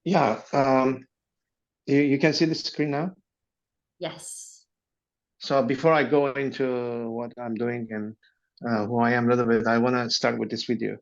Yeah, you can see the screen now. Yes. So before I go into what I'm doing and who I am a little bit, I want to start with this video.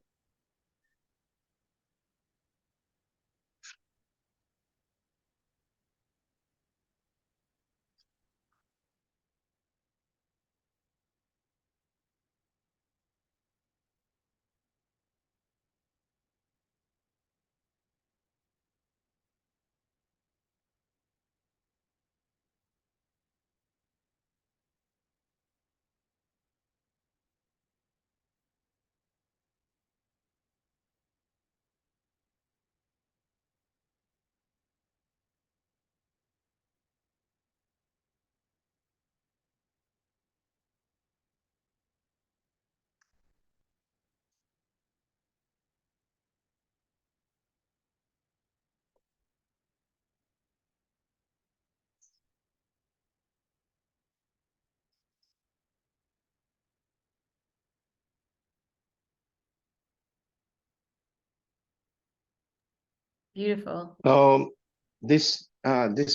Beautiful. This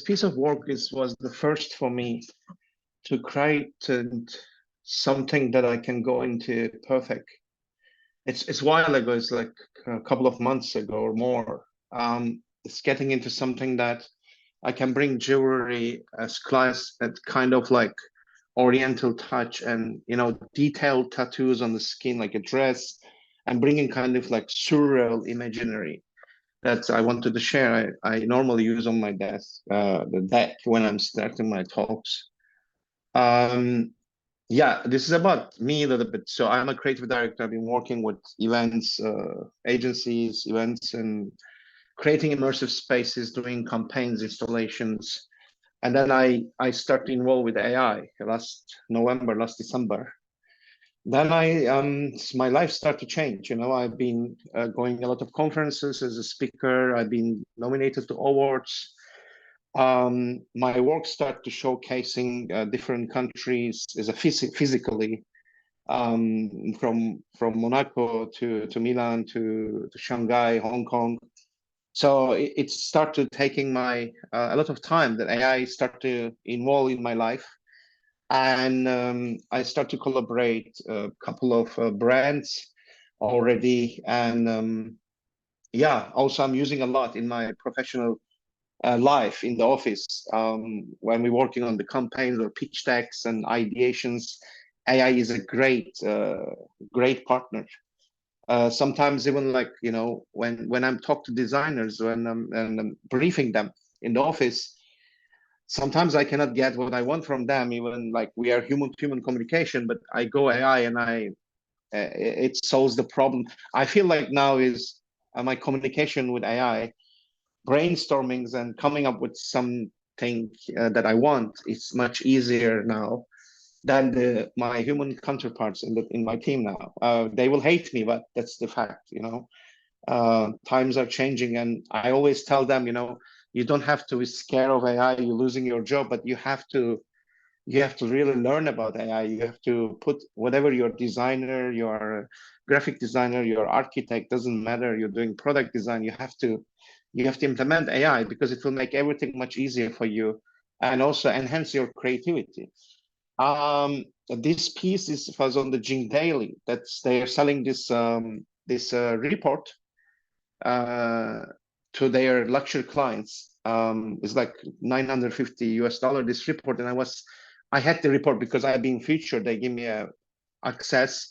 piece of work was the first for me to create something that I can go into perfect. It's a while ago. It's like a couple of months ago or more. It's getting into something that I can bring jewelry as class at kind of like oriental touch and detailed tattoos on the skin like a dress and bringing kind of like surreal imaginary that I wanted to share. I normally use on my desk, the deck when I'm starting my talks. Um, yeah, this is about me a little bit. So I'm a creative director. I've been working with events, agencies, events, and creating immersive spaces, doing campaigns, installations. And then I started involved with AI last December. Then my life started to change. I've been going a lot of conferences as a speaker. I've been nominated to awards. My work started to showcasing different countries as a physically, from Monaco to Milan to Shanghai, Hong Kong. So it started taking my a lot of time that AI started to involve in my life, and I start to collaborate a couple of brands already, and yeah, also I'm using a lot in my professional life in the office when we're working on the campaigns or pitch decks and ideations. AI is a great partner. Sometimes even like when I'm talking to designers and I'm briefing them in the office, sometimes I cannot get what I want from them, even like we are human to human communication, but I go AI and it solves the problem. I feel like now is my communication with AI, brainstormings and coming up with something that I want is much easier now than my human counterparts in my team now. They will hate me, but that's the fact. Times are changing, and I always tell them, you don't have to be scared of AI, you're losing your job, but you have to really learn about AI. You have to put whatever your designer, your graphic designer, your architect, doesn't matter. You're doing product design. You have to implement AI because it will make everything much easier for you and also enhance your creativity. This piece was on the Jing Daily. They are selling this report uh, to their luxury clients. It's like $950 this report, and I had the report because I've been featured. They give me a access.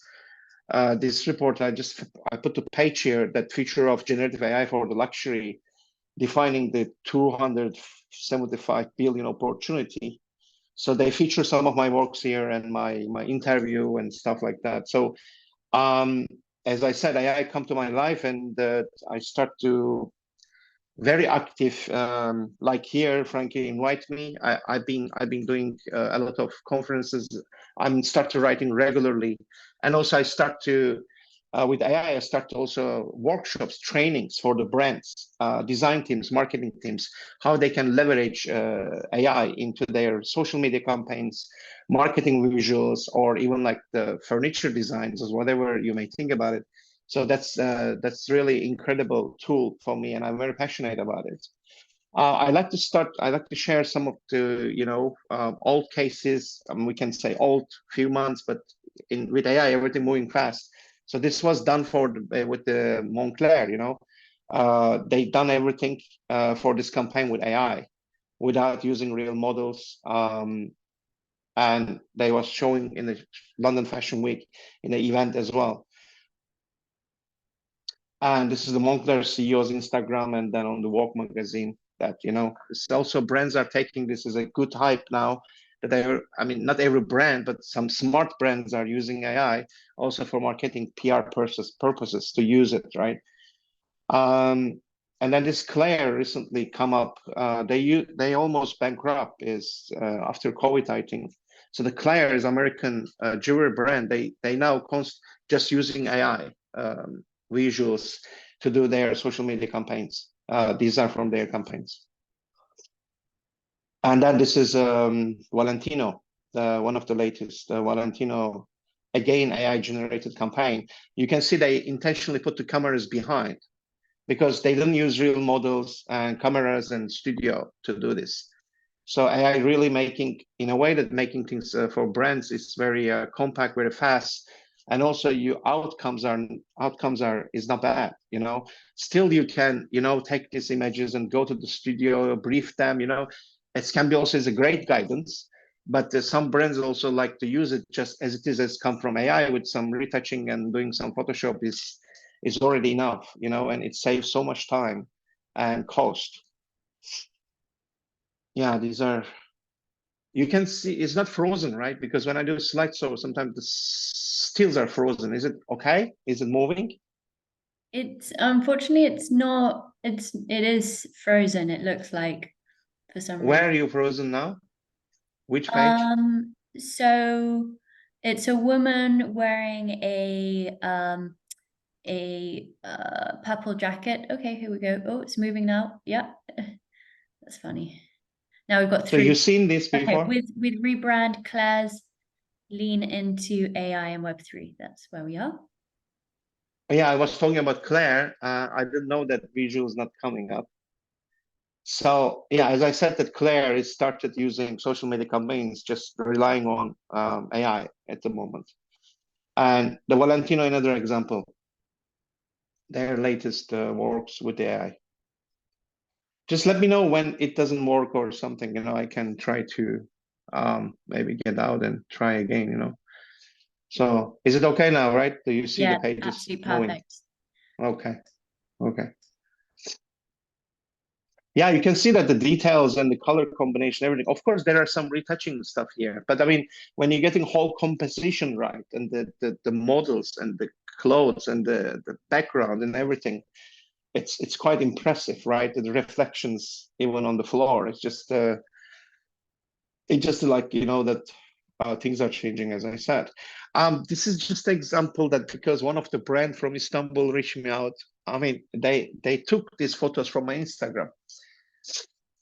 This report I put the page here, that feature of generative AI for the luxury, defining the 275 billion opportunity. So they feature some of my works here and my interview and stuff like that. So um, as I said, I come to my life, and I start to very active. Like here, Frankie invite me. I've been doing a lot of conferences. I'm start to writing regularly, and also I start to with AI. I start also workshops, trainings for the brands, design teams, marketing teams, how they can leverage AI into their social media campaigns, marketing visuals, or even like the furniture designs or whatever you may think about it. So that's really incredible tool for me, and I'm very passionate about it. I like to share some of the, old cases. We can say old few months, but with AI, everything moving fast. So this was done with the Montclair, they done everything for this campaign with AI without using real models. And they was showing in the London Fashion Week in the event as well. And this is the Moncler CEO's Instagram, and then on the Walk magazine that, it's also brands are taking this as a good hype now that I mean, not every brand, but some smart brands are using AI also for marketing PR purposes to use it, right? And then this Claire recently come up. They almost bankrupt is after COVID, I think. So the Claire is American jewelry brand. They now just using AI visuals to do their social media campaigns. These are from their campaigns. And then this is Valentino, one of the latest Valentino, again AI generated campaign. You can see they intentionally put the cameras behind, because they don't use real models and cameras and studio to do this. So AI really making, in a way that making things for brands is very compact, very fast, and also your outcomes are is not bad. Still you can take these images and go to the studio, brief them. It can be also as a great guidance, but some brands also like to use it just as it is, as come from AI with some retouching and doing some Photoshop is already enough, and it saves so much time and cost. Yeah, these are, you can see it's not frozen, right? Because when I do a slideshow, sometimes the stills are frozen. Is it okay? Is it moving? It's unfortunately it's not. It is frozen. It looks like for some Where reason. are you frozen now? Which page? So it's a woman wearing a purple jacket. Okay, here we go. Oh, it's moving now. Yeah, that's funny. Now we've got So three. you've seen this Okay, before? with rebrand Claire's lean into AI and Web3. That's where we are. Yeah, I was talking about Claire. I didn't know that visual is not coming up. So yeah, as I said, that Claire is started using social media campaigns, just relying on AI at the moment. And the Valentino, another example, their latest works with AI. Just let me know when it doesn't work or something, I can try to maybe get out and try again. So is it okay now, right? Do you see the Yeah, pages absolutely moving? perfect. Okay, okay. Yeah, you can see that the details and the color combination, everything. Of course, there are some retouching stuff here, but I mean, when you're getting whole composition right, and the models and the clothes and the background and everything, it's quite impressive, right? The reflections even on the floor. It's just like that things are changing, as I said. This is just an example that because one of the brand from Istanbul reached me out. I mean, they took these photos from my Instagram,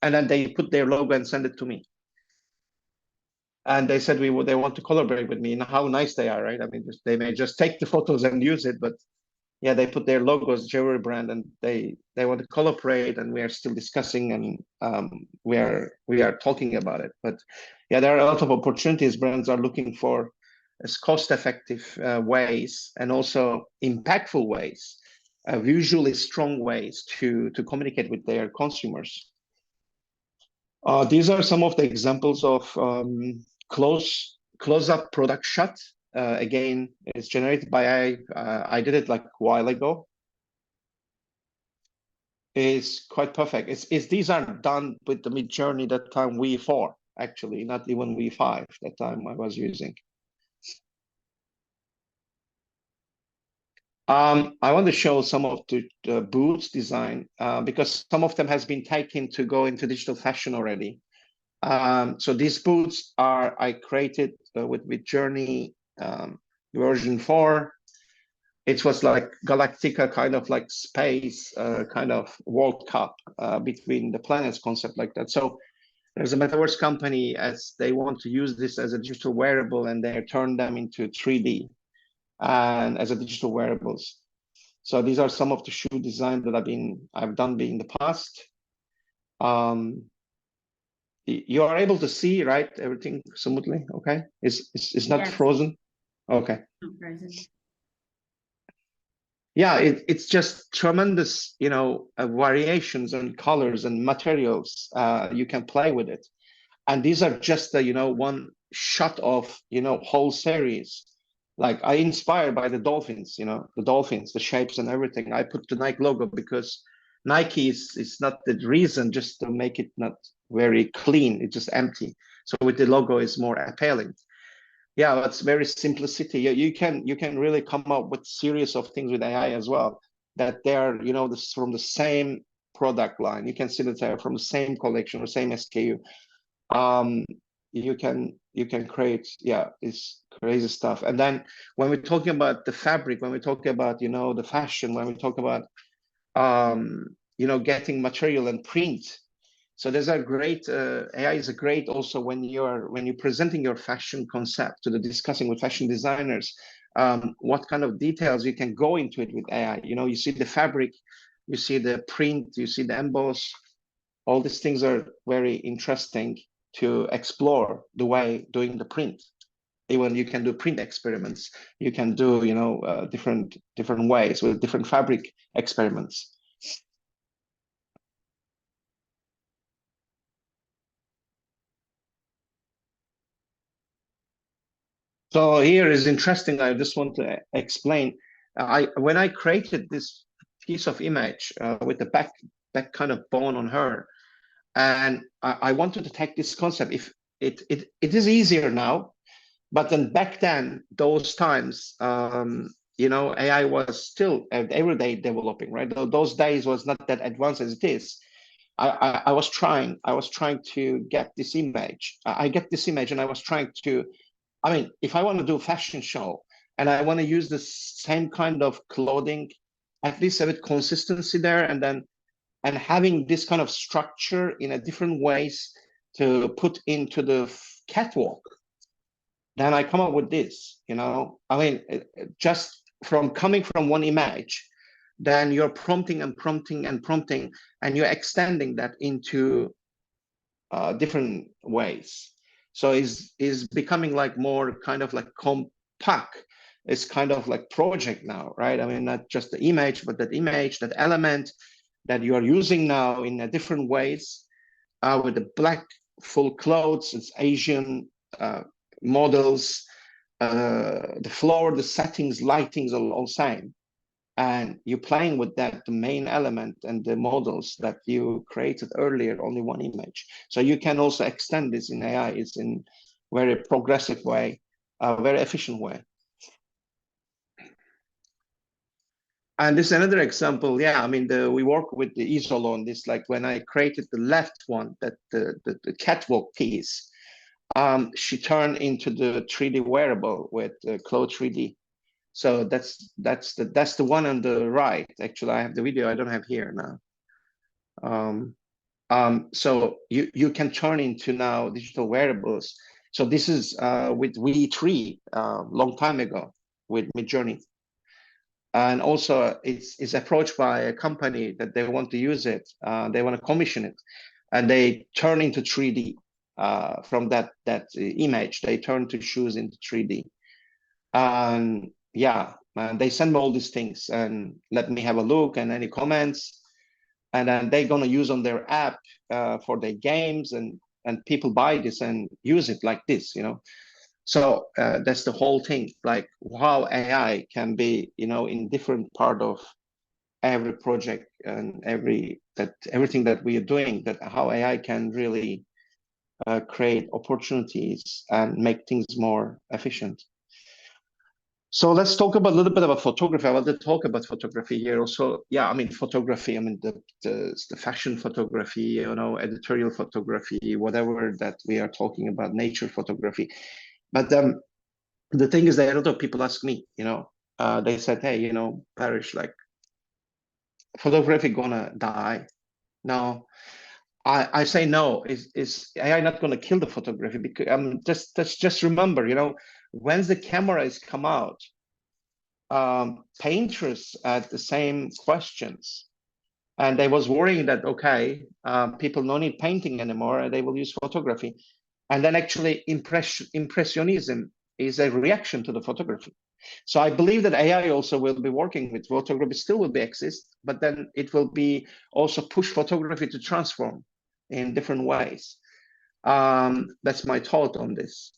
and then they put their logo and send it to me. And they said they want to collaborate with me. And how nice they are, right? I mean, they may just take the photos and use it, but yeah, they put their logos, jewelry brand, and they want to collaborate, and we are still discussing, and we are talking about it. But yeah, there are a lot of opportunities brands are looking for as cost-effective ways and also impactful ways, visually strong ways to communicate with their consumers. These are some of the examples of close-up product shot. Again, it's generated by AI. I did it like a while ago. It's quite perfect. It's these are done with the Midjourney that time V4, actually, not even V5 that time I was using. I want to show some of the boots design because some of them has been taken to go into digital fashion already. So these boots I created with Midjourney version 4. It was like Galactica, kind of like space, kind of World Cup between the planets concept like that. So there's a metaverse company as they want to use this as a digital wearable, and they turn them into 3D and as a digital wearables. So these are some of the shoe design that I've done in the past. You are able to see, right? Everything smoothly. Okay, it's not Yes, frozen. Okay. not frozen. Yeah, it's just tremendous, variations and colors and materials. You can play with it. And these are just the, one shot of, whole series. Like I inspired by the dolphins, the dolphins, the shapes and everything. I put the Nike logo because Nike is not the reason, just to make it not very clean. It's just empty. So with the logo is more appealing. Yeah, it's very simplicity. You can really come up with series of things with AI as well, that they are, this from the same product line. You can see that they're from the same collection or same SKU. um you can create, yeah, it's crazy stuff. And then when we're talking about the fabric, when we're talking about, the fashion, when we talk about getting material and print, so there's a great AI is a great also when you're presenting your fashion concept to the discussing with fashion designers, what kind of details you can go into it with AI. You see the fabric, you see the print, you see the emboss. All these things are very interesting to explore the way doing the print. Even you can do print experiments. You can do, different ways with different fabric experiments. So here is interesting. I just want to explain. When I created this piece of image with the back kind of bone on her, and I wanted to take this concept. If it is easier now, but then back then, those times, AI was still every day developing, right? Those days was not that advanced as it is. I was trying to get this image. I get this image, and I was trying to. I mean, if I want to do a fashion show and I want to use the same kind of clothing, at least have it consistency there, and having this kind of structure in a different ways to put into the catwalk, then I come up with this. I mean, just from coming from one image, then you're prompting and prompting and prompting, and you're extending that into different ways. So is becoming like more kind of like compact. It's kind of like project now, right? I mean, not just the image, but that image, that element that you are using now in a different ways, with the black full clothes. It's Asian models, the floor, the settings, lightings are all same. And you're playing with that, the main element and the models that you created earlier, only one image. So you can also extend this in AI. It's in very progressive way, a very efficient way. And this is another example. Yeah, I mean, we work with the Isolo on this. Like when I created the left one, that the catwalk piece, she turned into the 3D wearable with Cloud 3D. So that's the one on the right. Actually, I have the video. I don't have here now. So you can turn into now digital wearables. So this is with V3 long time ago with Midjourney. And also it's approached by a company that they want to use it. They want to commission it, and they turn into 3D from that image. They turn to shoes into 3D. And yeah, they send me all these things and let me have a look and any comments, and then they're gonna use on their app for their games, and people buy this and use it like this. So that's the whole thing, like how AI can be, in different part of every project and everything that we are doing, that how AI can really create opportunities and make things more efficient. So let's talk about a little bit about photography. I want to talk about photography here also. Yeah, I mean photography. I mean the fashion photography, editorial photography, whatever that we are talking about, nature photography. But the thing is that a lot of people ask me, they said, hey, Baris, like photography gonna die? No, I say no. Is AI not gonna kill the photography? Because just remember, once the cameras come out, painters had the same questions. And they was worrying that, okay, people don't need painting anymore, and they will use photography. And then actually impressionism is a reaction to the photography. So I believe that AI also will be working with photography, still will be exist, but then it will be also push photography to transform in different ways. That's my thought on this.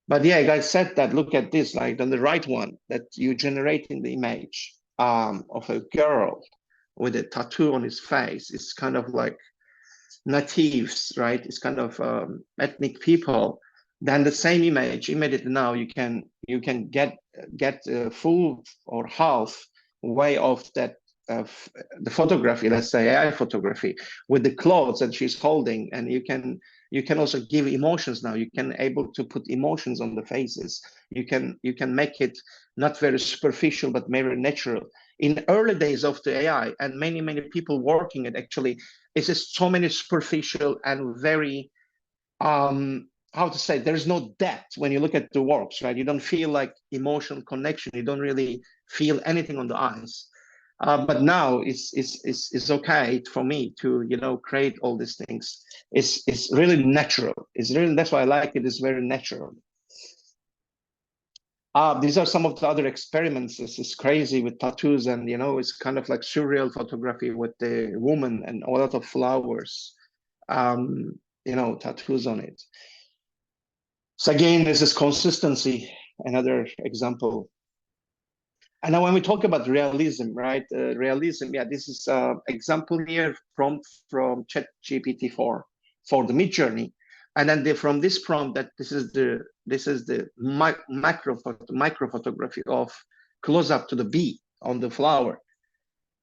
But yeah, guys said that, look at this, like on the right one, that you generating the image of a girl with a tattoo on his face. It's kind of like natives, right? It's kind of ethnic people. Then the same image immediately now you can get full or half way of that of the photography, let's say AI photography, with the clothes that she's holding, and you can also give emotions now. You can able to put emotions on the faces. You can make it not very superficial but very natural. In early days of the AI, and many people working it actually, it's just so many superficial and very how to say, there's no depth when you look at the works, right? You don't feel like emotional connection. You don't really feel anything on the eyes. But now it's okay for me to create all these things. It's really natural. It's really, that's why I like it. It's very natural. These are some of the other experiments. This is crazy with tattoos, and it's kind of like surreal photography with the woman and a lot of flowers, tattoos on it. So again, this is consistency, another example. And now when we talk about realism, right? Realism, yeah, this is example here prompt from ChatGPT-4 for the Mid Journey. And then from this prompt, that this is the micro photography of close up to the bee on the flower.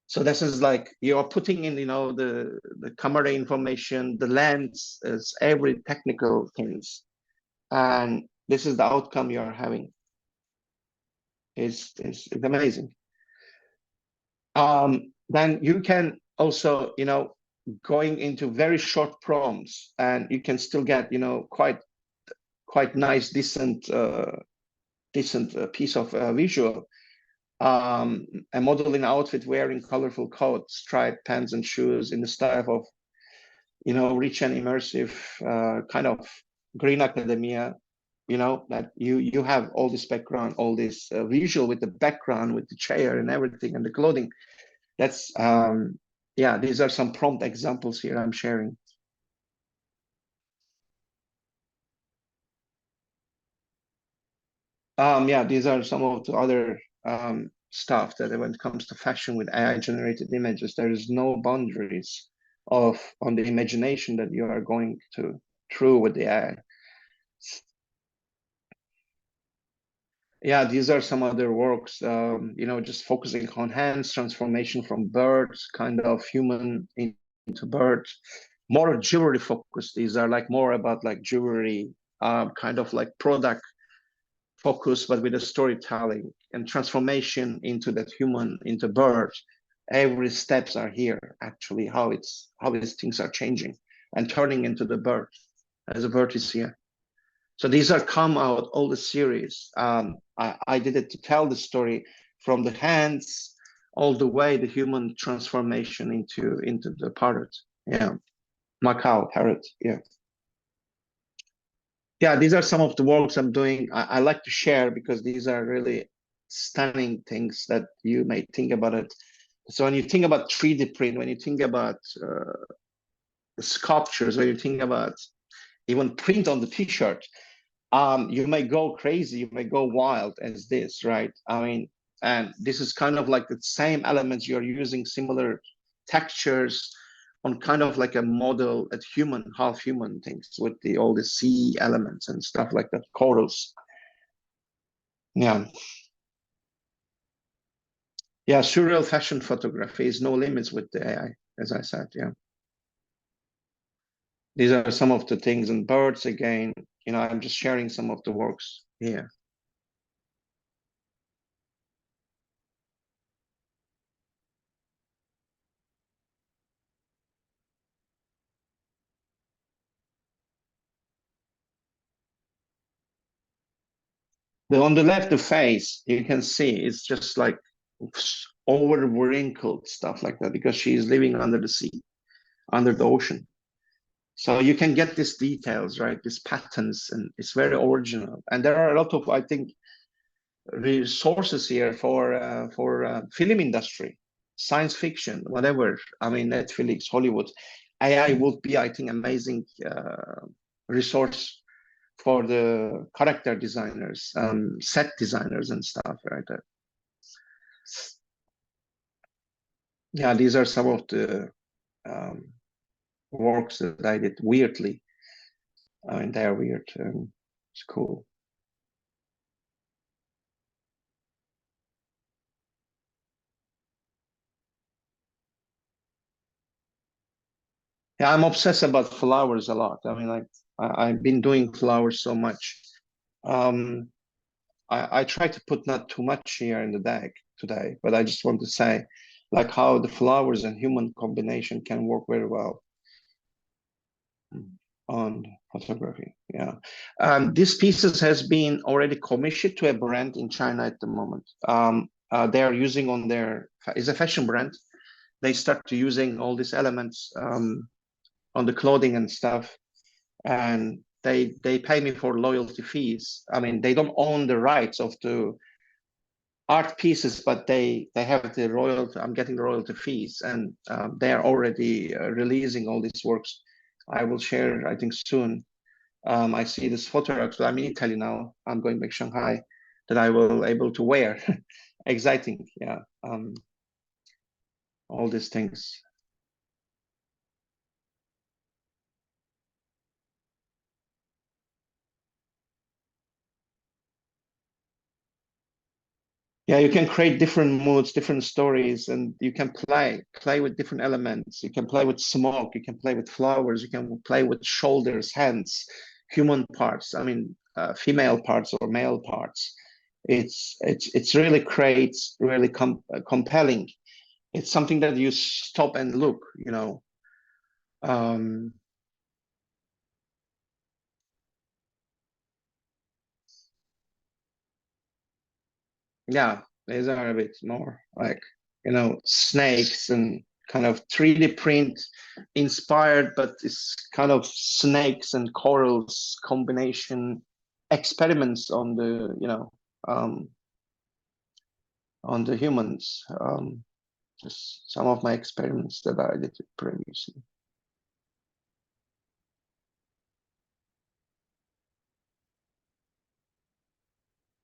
So this is like you are putting in, the camera information, the lens, is every technical things, and this is the outcome you are having. It's amazing. Then you can also, going into very short prompts, and you can still get, quite nice, decent piece of visual. A model in outfit wearing colorful coat, striped pants and shoes in the style of, rich and immersive, kind of green academia. That you have all this background, all this visual with the background, with the chair and everything, and the clothing. That's yeah, these are some prompt examples here I'm sharing. Yeah, these are some of the other stuff that when it comes to fashion with AI generated images, there is no boundaries of on the imagination that you are going to through with the AI. Yeah, these are some other works, just focusing on hands, transformation from birds, kind of human into bird, more jewelry focused. These are like more about like jewelry, kind of like product focus, but with a storytelling and transformation into that human, into bird. Every steps are here, actually, how these things are changing and turning into the bird, as a bird is here. So these are come out all the series. I did it to tell the story from the hands all the way the human transformation into the parrot. Yeah, Macau parrot. Yeah, yeah. These are some of the works I'm doing. I like to share because these are really stunning things that you may think about it. So when you think about 3D print, when you think about sculptures, when you think about even print on the T-shirt, you may go crazy, you may go wild as this, right? I mean, and this is kind of like the same elements you're using, similar textures on kind of like a model at human, half human things with all the sea elements and stuff like that, corals. Yeah. Yeah, surreal fashion photography is no limits with the AI, as I said. Yeah. These are some of the things, and birds again, I'm just sharing some of the works here. On the left, the face, you can see it's just like over wrinkled stuff like that because she is living under the sea, under the ocean. So you can get these details, right? These patterns, and it's very original. And there are a lot of, I think, resources here for film industry, science fiction, whatever. I mean, Netflix, Hollywood, AI would be, I think, amazing resource for the character designers, set designers, and stuff, right? Yeah, these are some of the um, works that I did weirdly. I mean, they're weird. It's cool. Yeah, I'm obsessed about flowers a lot. I mean, like I've been doing flowers so much. Um, I try to put not too much here in the deck today, but I just want to say, like how the flowers and human combination can work very well on photography. Yeah, this pieces has been already commissioned to a brand in China at the moment. They are using on their, it's a fashion brand. They start to using all these elements on the clothing and stuff, and they pay me for loyalty fees. I mean, they don't own the rights of the art pieces, but they have the royalty. I'm getting the royalty fees, and they are already releasing all these works. I will share, I think, soon. I see this photographs. I'm in Italy now. I'm going back to Shanghai, that I will able to wear. Exciting, yeah. All these things. Yeah, you can create different moods, different stories, and you can play with different elements. You can play with smoke, you can play with flowers, you can play with shoulders, hands, human parts. I mean, female parts or male parts. It's really creates really compelling. It's something that you stop and look. Um, yeah, these are a bit more like, snakes and kind of 3D print inspired, but it's kind of snakes and corals combination experiments um, on the humans. Just some of my experiments that I did previously.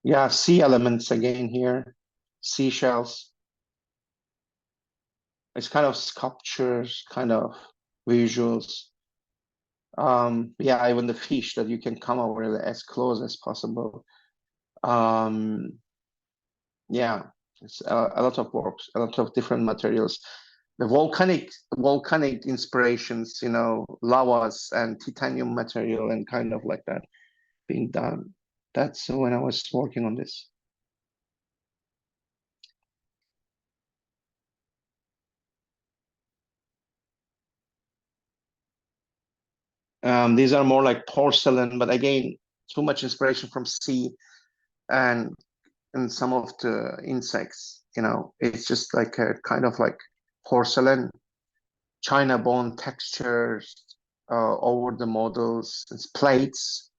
Yeah, sea elements again here, seashells. It's kind of sculptures, kind of visuals. Yeah, even the fish that you can come over as close as possible. Um, yeah, it's a lot of works, a lot of different materials. The volcanic inspirations, lavas and titanium material and kind of like that being done. That's when I was working on this. These are more like porcelain, but again, too much inspiration from sea and some of the insects. It's just like a kind of like porcelain, china bone textures over the models. It's plates.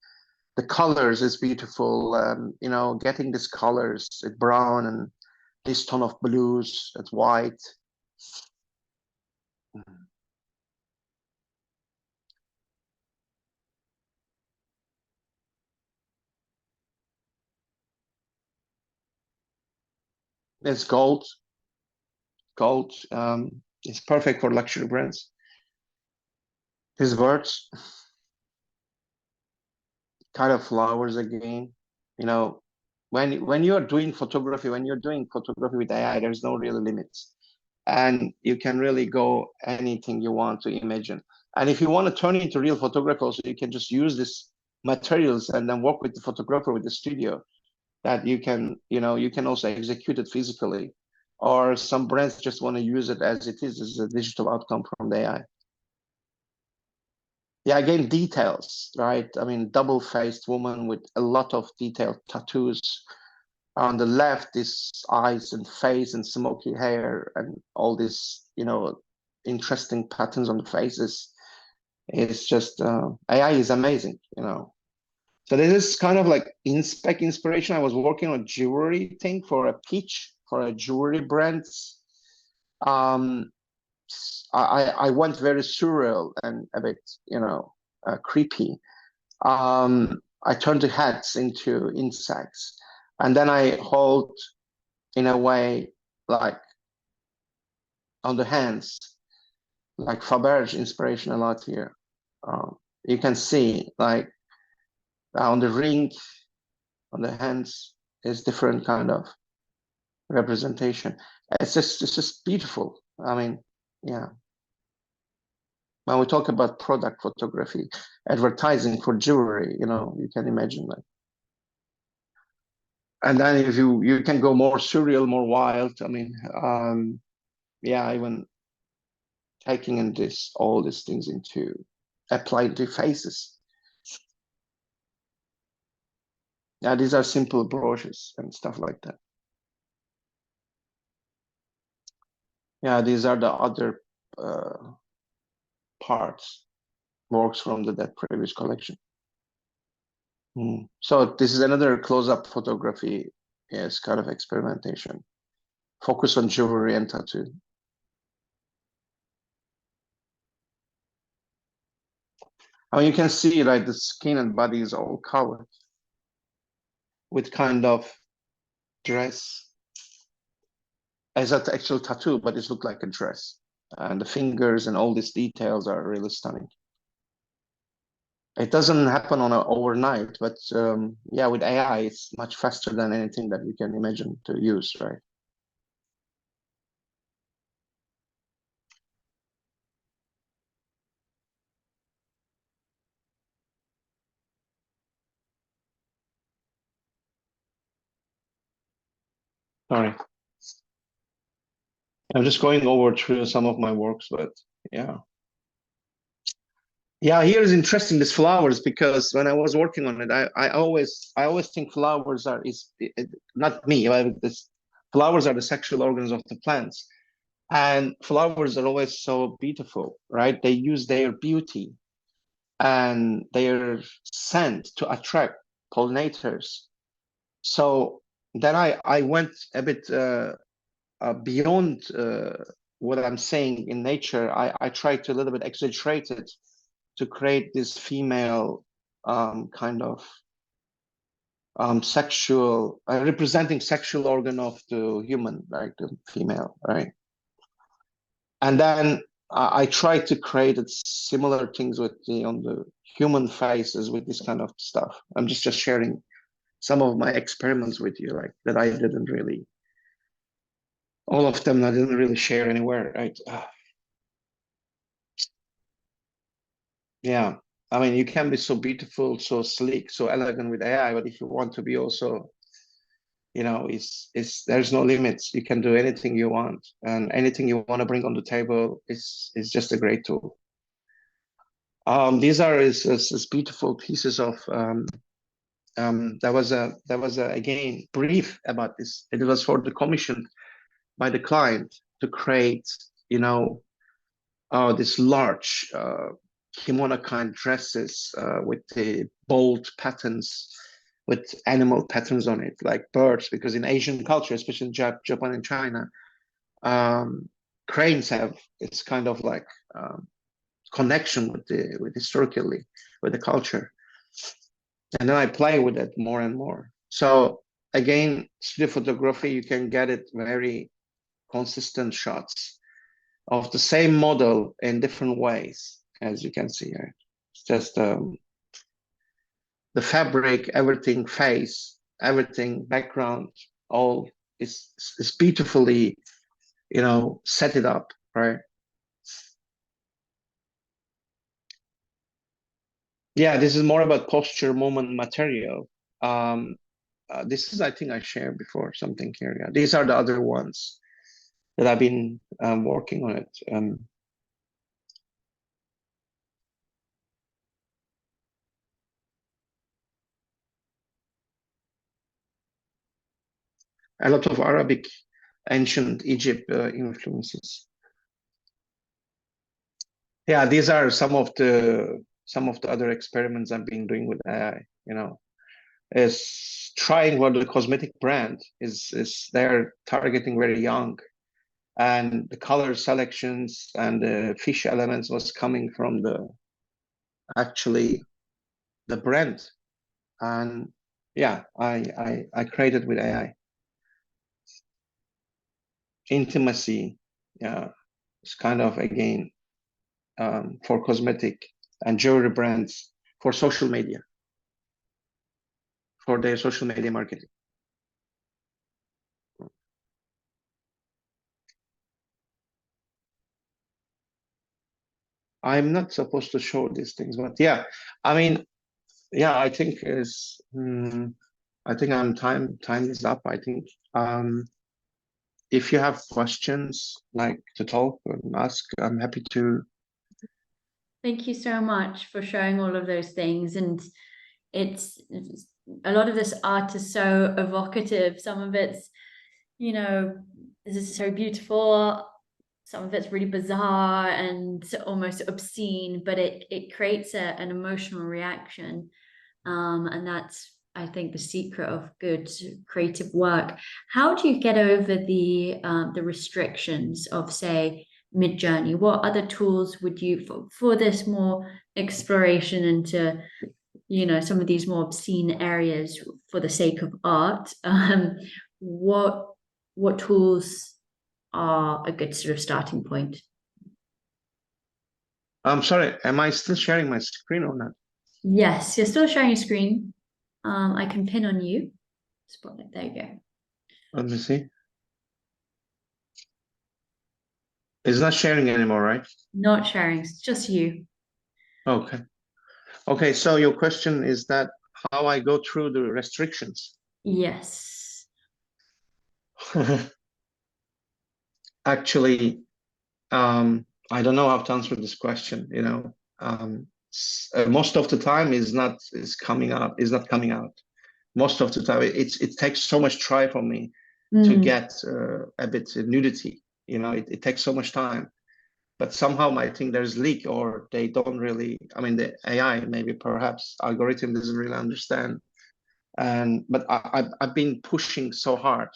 The colors is beautiful. Getting these colors, it's brown and this tone of blues, it's white. It's gold. Gold is perfect for luxury brands. His words, kind of flowers again. You know, when you're doing photography, when you're doing photography with AI, there's no real limits, and you can really go anything you want to imagine. And if you want to turn it into real photography, also you can just use this materials and then work with the photographer with the studio. That you can also execute it physically, or some brands just want to use it as it is as a digital outcome from the AI. yeah, again, details, right? I mean, double-faced woman with a lot of detailed tattoos. On the left is eyes and face and smoky hair and all these, interesting patterns on the faces. It's just AI is amazing. So this is kind of like spec inspiration. I was working on a jewelry thing for a pitch for a jewelry brand. Um, I went very surreal and a bit, creepy. I turned the hats into insects, and then I hold in a way like on the hands, like Faberge inspiration a lot here. You can see like on the ring, on the hands is different kind of representation. It's just beautiful. I mean, yeah. When we talk about product photography, advertising for jewelry, you can imagine that. And then if you can go more surreal, more wild. I mean, yeah, even taking in all these things into applied to faces. Yeah, these are simple brushes and stuff like that. Yeah, these are the other parts, works from that previous collection. So this is another close-up photography. Yes, kind of experimentation. Focus on jewelry and tattoo. I mean, you can see like the skin and body is all covered with kind of dress as an actual tattoo, but it looks like a dress. And the fingers and all these details are really stunning. It doesn't happen on overnight, but yeah, with AI, it's much faster than anything that you can imagine to use, right? Sorry, I'm just going over through some of my works, but yeah. Yeah, here is interesting, these flowers, because when I was working on it, I always think flowers not me, but this flowers are the sexual organs of the plants. And flowers are always so beautiful, right? They use their beauty and their scent to attract pollinators. So then I went a bit beyond what I'm saying in nature. I tried to a little bit exaggerate it to create this female kind of sexual, representing sexual organ of the human, like the female, right? And then I tried to create similar things with on the human faces with this kind of stuff. I'm just sharing some of my experiments with you, like that I didn't really, all of them I didn't really share anywhere, right? Yeah, I mean, you can be so beautiful, so sleek, so elegant with AI, but if you want to be also, it's there's no limits. You can do anything you want, and anything you want to bring on the table is just a great tool. These are is beautiful pieces of there was a again brief about this. It was for the commission by the client to create, this large kimono kind dresses with the bold patterns, with animal patterns on it, like birds, because in Asian culture, especially in Japan and China, cranes have it's kind of like connection with historically with the culture. And then I play with it more and more. So again, studio photography, you can get it very consistent shots of the same model in different ways, as you can see here. It's just the fabric, everything, face, everything, background, all is beautifully, set it up, right? Yeah, this is more about posture, moment, material. Um, this is, I think I shared before something here. Yeah, these are the other ones that I've been working on it. a lot of Arabic, ancient Egypt influences. Yeah, these are some of the other experiments I've been doing with AI. Is trying what the cosmetic brand is they're targeting very young, and the color selections and the fish elements was coming from actually the brand. And yeah, I created with AI. Intimacy, yeah, it's kind of again for cosmetic and jewelry brands for social media, for their social media marketing. I'm not supposed to show these things, but yeah, I mean, yeah, I think I think time is up. I think if you have questions like to talk and ask, I'm happy to. Thank you so much for sharing all of those things. And it's a lot of this art is so evocative. Some of it's, this is so beautiful. Some of it's really bizarre and almost obscene, but it creates an emotional reaction. And that's, I think, the secret of good creative work. How do you get over the restrictions of, say, Midjourney? What other tools would you for this more exploration into, some of these more obscene areas for the sake of art? What tools are a good sort of starting point? I'm sorry, am I still sharing my screen or not? Yes, you're still sharing your screen. I can pin on you. Spotlight. There you go. Let me see. It's not sharing anymore, right? Not sharing, it's just you. Okay. Okay, so your question is that how I go through the restrictions. Yes. Actually, I don't know how to answer this question. Most of the time is not coming out. Most of the time, it takes so much try for me to get a bit nudity. It takes so much time, but somehow I think there's leak, or they don't really. I mean, the AI maybe perhaps algorithm doesn't really understand. But I've been pushing so hard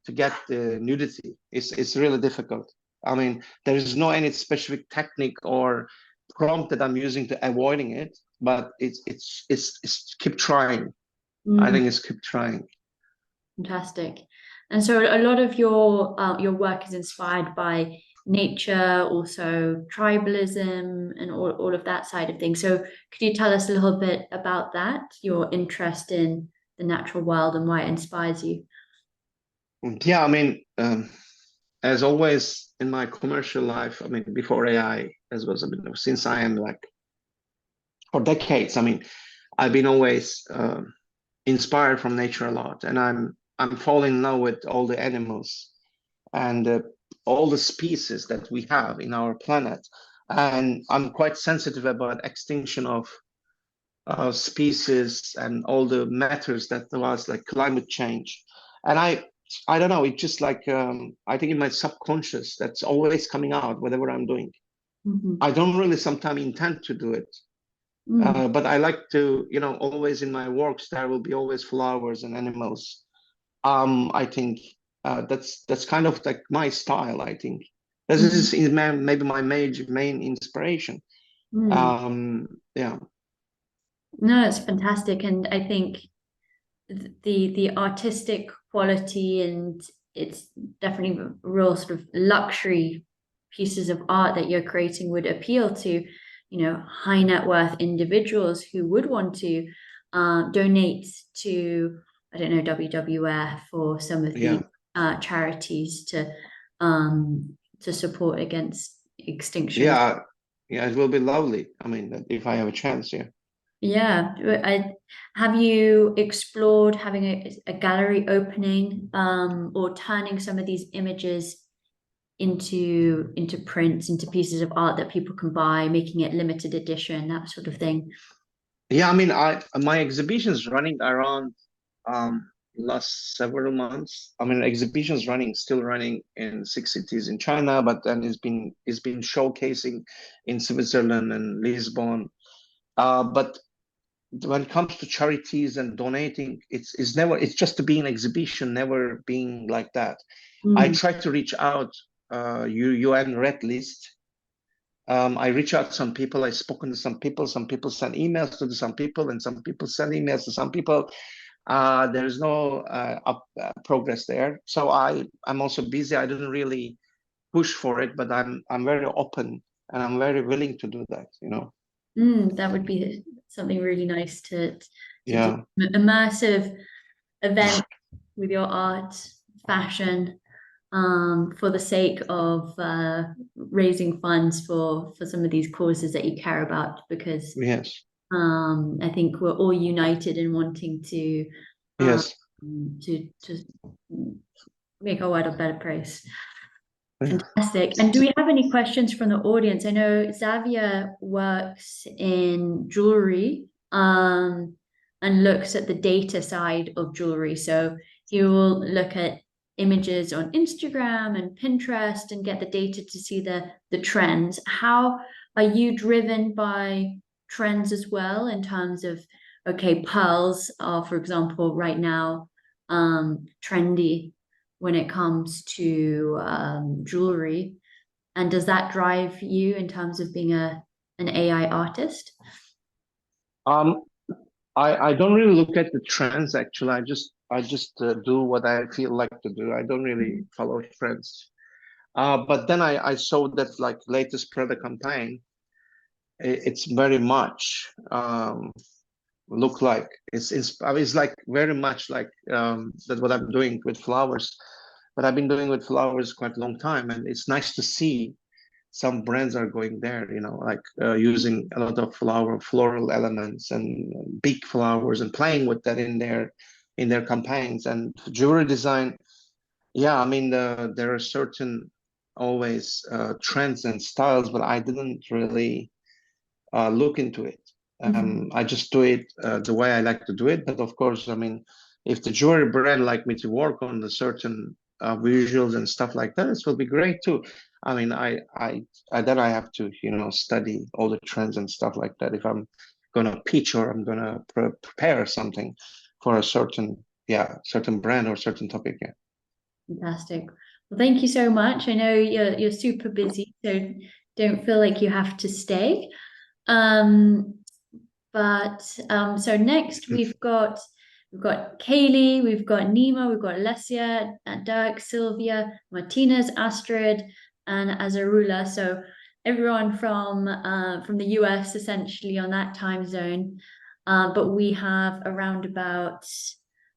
to get the nudity. It's really difficult. I mean, there is no any specific technique or prompt that I'm using to avoiding it, but it's keep trying. I think it's keep trying. Fantastic. And so a lot of your work is inspired by nature, also tribalism, and all of that side of things. So could you tell us a little bit about that, your interest in the natural world and why it inspires you? Yeah, I mean, as always in my commercial life, I mean, before AI, as was, I mean, since I am like for decades, I mean, I've been always inspired from nature a lot, and I'm falling in love with all the animals and all the species that we have in our planet, and I'm quite sensitive about extinction of species and all the matters that was like climate change, and I don't know, it's just like I think in my subconscious that's always coming out whatever I'm doing. I don't really sometimes intend to do it. But I like to, always in my works, there will be always flowers and animals. I think that's kind of like my style, I think. This is maybe my main inspiration. Yeah. No, it's fantastic. And I think the artistic quality, and it's definitely real sort of luxury pieces of art that you're creating would appeal to, high net worth individuals who would want to donate to, I don't know, WWF or some of the charities to support against extinction. Yeah, yeah, it will be lovely. I mean, if I have a chance, yeah. Yeah, have you explored having a gallery opening, or turning some of these images into prints, into pieces of art that people can buy, making it limited edition, that sort of thing? Yeah, I mean, my exhibition is running around last several months. I mean, exhibitions still running in 6 cities in China, but then it's been showcasing in Switzerland and Lisbon. But when it comes to charities and donating, it's just to be an exhibition, never being like that. I try to reach out, UN Red List. I reach out to some people. I've spoken to some people. Some people send emails to some people, and some people send emails to some people. There's no progress there. So I'm also busy. I didn't really push for it, but I'm very open and I'm very willing to do that. That would be something really nice to do. Yeah. Immersive event with your art, fashion, for the sake of raising funds for some of these causes that you care about, because Yes. I think we're all united in wanting to Yes. to make our world a better place. Fantastic. And do we have any questions from the audience? I know Xavier works in jewelry, and looks at the data side of jewelry. So he will look at images on Instagram and Pinterest and get the data to see the trends. How are you driven by trends as well, in terms of, okay, pearls are, for example, right now trendy when it comes to jewelry, and does that drive you in terms of being an AI artist? Um, I don't really look at the trends actually. I just do what I feel like to do. I don't really follow trends. But then I saw that like latest product campaign, it's very much look like I mean, it's like very much like that what I'm doing with flowers. But I've been doing with flowers quite a long time, and it's nice to see some brands are going there, like using a lot of floral elements and big flowers and playing with that in their campaigns and jewelry design. Yeah, I mean, there are certain always trends and styles, but I didn't really look into it. I just do it the way I like to do it. But of course, I mean, if the jewelry brand like me to work on the certain visuals and stuff like that, this will be great too. I mean, I then I have to, study all the trends and stuff like that. If I'm gonna pitch or I'm gonna prepare something for a certain brand or certain topic. Yeah. Fantastic. Well, thank you so much. I know you're super busy, so don't feel like you have to stay. Um, but so next we've got Kaylee, we've got Nima, we've got Alessia, Dirk, Sylvia, Martinez, Astrid, and Azarula. So everyone from the US essentially on that time zone. But we have around about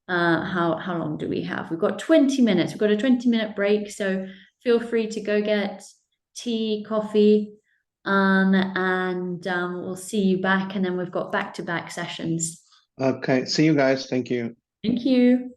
how long do we have? We've got 20 minutes. We've got a 20-minute break, so feel free to go get tea, coffee, and we'll see you back, and then we've got back-to-back sessions. Okay. See you guys. Thank you. Thank you.